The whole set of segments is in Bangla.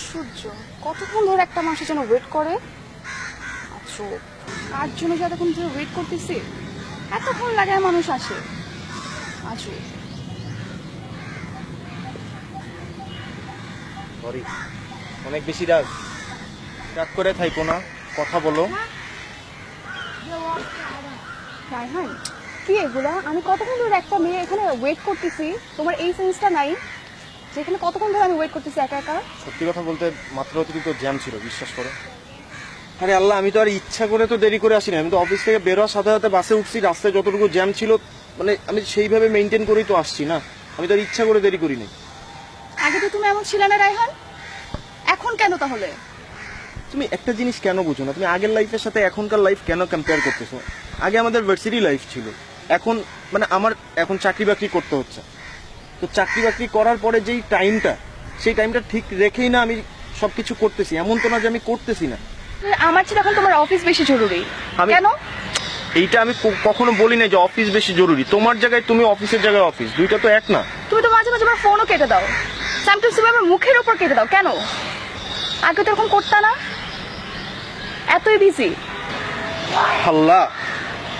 আশ্চর্য, কতক্ষণ ধরে একটা মানুষের জন্য ওয়েট করে। আচ্ছা, কার জন্য যে এতক্ষণ ধরে ওয়েট করতেছি, এতক্ষণ লাগে মানুষ আসে। আচ্ছা, সরি, অনেক বেশি রাগ রাগ করে থাইকো না, কথা বলো। রায়হান, কি এগুলা? আমি কতক্ষণ ধরে একটা মেয়ে এখানে ওয়েট করতেছি, তোমার এই সেন্সটা নাই যেখানে কতক্ষণ ধরে আমি ওয়েট করতেছি একা একা? সত্যি কথা বলতে মাত্র অতিরিক্ত জ্যাম ছিল, বিশ্বাস করো। আরে আল্লাহ, আমি তো আর ইচ্ছা করে তো দেরি করে আসিনি। আমি তো অফিস থেকে বেরোয়ার সাথে সাথে বাসে উঠছি, রাস্তায় যতটুকু জ্যাম ছিল মানে আমি সেইভাবে মেনটেন করেই তো আসছি না। আমি তো আর ইচ্ছা করে দেরি করিনি। আগে তো তুমি এমন ছিলে না রায়হান, এখন কেন তাহলে? তুমি একটা জিনিস কেন বুঝো না? তুমি আগের লাইফের সাথে এখনকার লাইফ কেন কম্পেয়ার করতেছো? আগে আমাদের ভার্সিটি লাইফ ছিল, এখন মানে আমার এখন চাকরি বাকরি করতে হচ্ছে। তো চাকরি বাকরি করার পরে যেই টাইমটা, সেই টাইমটা ঠিক রেখেই না আমি সবকিছু করতেছি। এমন তো না যে আমি করতেছি না। আমার চেয়ে এখন তোমার অফিস বেশি জরুরি। আমি- কেন? এইটা আমি কখনো বলি না যে অফিস বেশি জরুরি। তোমার জায়গায় তুমি, অফিসের জায়গায় অফিস, দুইটা তো এক না। তুমি তো মাঝে মাঝে আমার ফোনও কেটে দাও, সামটাইমস তুমি আমার মুখের উপর কেটে দাও। কেন? আগে তো এরকম করতা না, এতই বিজি। আল্লাহ,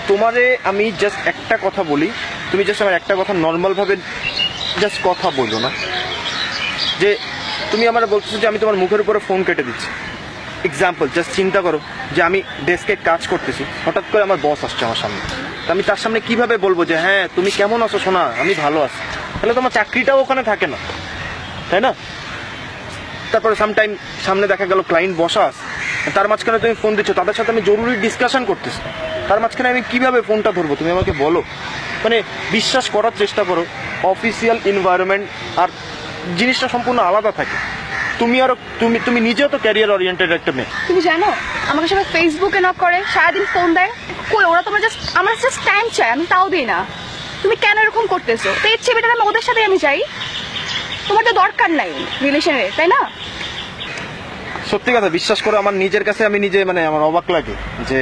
তোমারে আমি জাস্ট একটা কথা বলি, তুমি জাস্ট আমার একটা কথা নর্মাল ভাবে জাস্ট কথা বলো না। যে তুমি আমার বলতেছো যে আমি তোমার মুখের উপরে ফোন কেটে দিচ্ছি। এক্সাম্পল জাস্ট চিন্তা করো যে আমি ডেস্কে কাজ করতেছি, হঠাৎ করে আমার বস আসছে আমার সামনে। তো আমি তার সামনে কিভাবে বলবো যে হ্যাঁ তুমি কেমন আছো সোনা, আমি ভালো আছি? তাহলে তোমার চাকরিটাও ওখানে থাকে না, তাই না? তারপরে সামটাইম সামনে দেখা গেল ক্লায়েন্ট বসা আছে, তার মাঝখানে তুমি ফোন দিচ্ছ, তাদের সাথে আমি জরুরি ডিসকাশন করতেছি, তার মাঝখানে আমি কিভাবে ফোনটা ধরবো? তুমি আমাকে বলো। মানে বিশ্বাস করার চেষ্টা করো, অফিসিয়াল এনভায়রনমেন্ট আর জিনিসটা সম্পূর্ণ আলাদা থাকে। তুমি আর তুমি তুমি নিজেও তো ক্যারিয়ার ওরিয়েন্টেড একটা মেয়ে। তুমি জানো আমাকে সবাই ফেসবুকে নক করে, সারাদিন ফোন দেয়। কই ওরা তোমার জাস্ট আমার জাস্ট টাইম চায়, আমি তাও দিই না। তুমি কেন এরকম করতেছো? তো এর চেয়ে বেটার আমি ওদের সাথে আমি যাই। তোমার তো দরকার নাই রিলেশনের, তাই না? সত্যি কথা বিশ্বাস করো, আমার নিজের কাছে আমি নিজে মানে আমার অবাক লাগে যে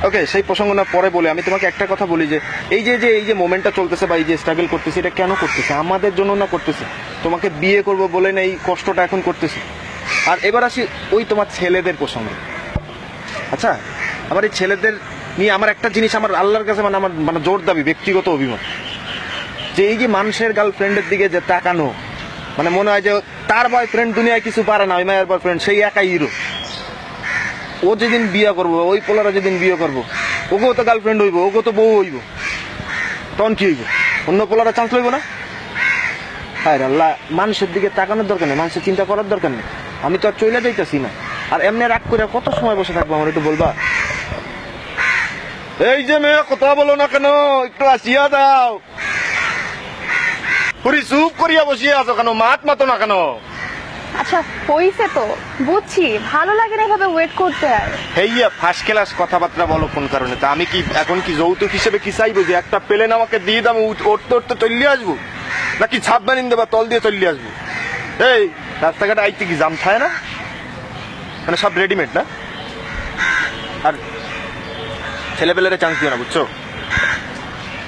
ওকে সেই প্রসঙ্গ না পরে বলে আমি তোমাকে একটা কথা বলি যে এই যে মোমেন্টটা চলতেছে বা এই যে স্ট্রাগল করতেছে, এটা কেন করতেছে? আমাদের জন্য না করতেছে, তোমাকে বিয়ে করব বলে না এই কষ্টটা এখন করতেছে। আর এবার আসি ওই তোমার ছেলেদের প্রসঙ্গে। আচ্ছা, আমার এই ছেলেদের নিয়ে আমার একটা জিনিস আমার আল্লাহর কাছে মানে আমার মানে জোর দাবি, ব্যক্তিগত অভিমত, যে এই যে মানুষের গার্লফ্রেন্ডের দিকে যে তাকানো, মানে মনে হয় যে তার বয়ফ্রেন্ড দুনিয়ায় কিছু পারে না, ওই মায়ের বয়ফ্রেন্ড সেই একাই হিরো। ও যেদিন বিয়ে করবো, ওই পোলারা যেদিন বিয়ে করবো, ওকেও তো গার্লফ্রেন্ড হইব, ওকে তো বউ হইব, তখন কি হইব? অন্য পোলারা চান্স লইব না? হ্যাঁ আল্লাহ, মানুষের দিকে তাকানোর দরকার নেই, মানুষের চিন্তা করার দরকার নেই। আমি তো আর চলে যাইতেছি না। আর এমনি রাগ করে কত সময় বসে থাকবো? আমার একটু বলবা। এই যে মেয়ে, কথা বলো না কেন? একটু আসিয়া দাও। পুরি চুপ করিয়া বসিয়া আছো কেন? মাত মাতো না কেন? আচ্ছা হইছে তো, বুঝছি ভালো লাগে না এভাবে ওয়েট করতে। আর হেইয়া ফার্স্ট ক্লাস কথাবার্তা বলো কোন কারণে? তা আমি কি এখন কি যৌতুক হিসেবে কি চাইবো যে একটা প্লেন আমাকে দিয়ে দাম উঠতে উঠতে চলিয়ে আসবো, নাকি ছাপ বানিয়ে দেবা তল দিয়ে চলিয়ে আসবো? এই রাস্তাঘাটে আইতে কি জাম খায় না? মানে সব রেডিমেড না? আর ছেলেপেলেরা চান্স দিও না, বুঝছো?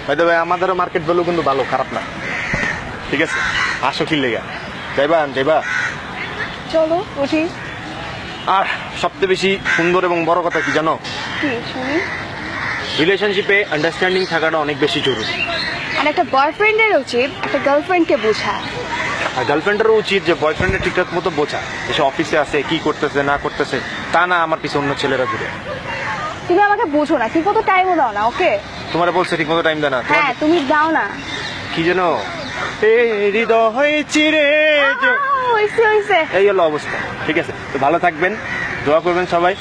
ভাই ভাই আমাদেরও মার্কেট ভ্যালু কিন্তু ভালো, খারাপ না, ঠিক আছে? আসো কি লেগা যাইবা যাইবা। চলো উঠি। আর সবচেয়ে বেশি সুন্দর এবং বড় কথা কি জানো? কি শুনি? রিলেশনশিপে আন্ডারস্ট্যান্ডিং থাকাটা অনেক বেশি জরুরি। আর একটা বয়ফ্রেন্ডের উচিত একটা গার্লফ্রেন্ডকে বোঝা। আর গার্লফ্রেন্ডেরও উচিত যে বয়ফ্রেন্ডের ঠিকঠাক মতো বোঝা, এসে অফিসে আছে কি করতেছে না করতেছে, তা না আমার পিছনে অন্য ছেলেরা ঘুরে। তুমি আমাকে বোঝো না, ঠিক মতো টাইমও দাও না। ওকে, তোমার বলছে ঠিক মতো টাইম দেয় না? হ্যাঁ তুমি দাও না। কি যেন হৃদয় চিরে হইছে হইছে। এই হলো অবস্থা। ঠিক আছে, তো ভালো থাকবেন, দোয়া করবেন সবাই।